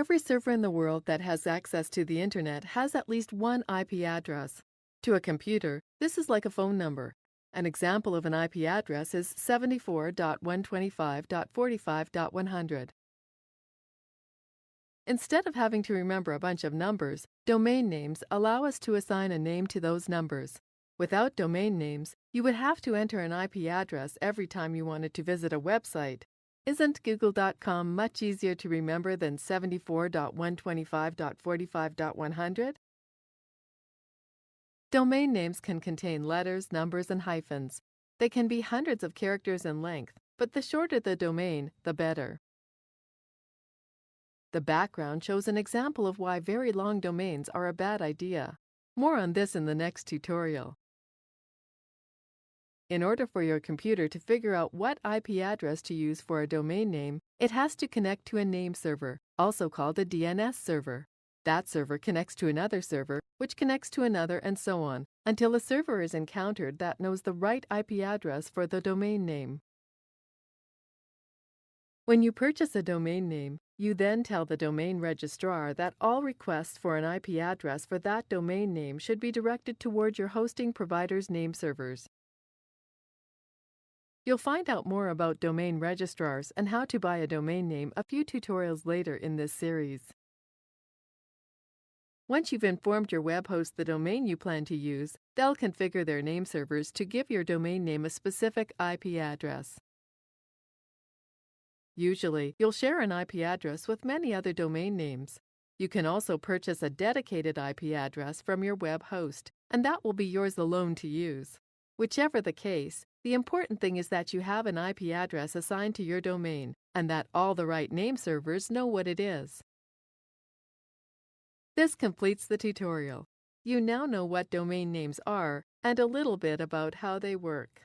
Every server in the world that has access to the internet has at least one IP address. To a computer, this is like a phone number. An example of an IP address is 74.125.45.100. Instead of having to remember a bunch of numbers, domain names allow us to assign a name to those numbers. Without domain names, you would have to enter an IP address every time you wanted to visit a website. Isn't Google.com much easier to remember than 74.125.45.100? Domain names can contain letters, numbers, and hyphens. They can be hundreds of characters in length, but the shorter the domain, the better. The background shows an example of why very long domains are a bad idea. More on this in the next tutorial. In order for your computer to figure out what IP address to use for a domain name, it has to connect to a name server, also called a DNS server. That server connects to another server, which connects to another, and so on, until a server is encountered that knows the right IP address for the domain name. When you purchase a domain name, you then tell the domain registrar that all requests for an IP address for that domain name should be directed toward your hosting provider's name servers. You'll find out more about domain registrars and how to buy a domain name a few tutorials later in this series. Once you've informed your web host the domain you plan to use, they'll configure their name servers to give your domain name a specific IP address. Usually, you'll share an IP address with many other domain names. You can also purchase a dedicated IP address from your web host, and that will be yours alone to use. Whichever the case, the important thing is that you have an IP address assigned to your domain, and that all the right name servers know what it is. This completes the tutorial. You now know what domain names are and a little bit about how they work.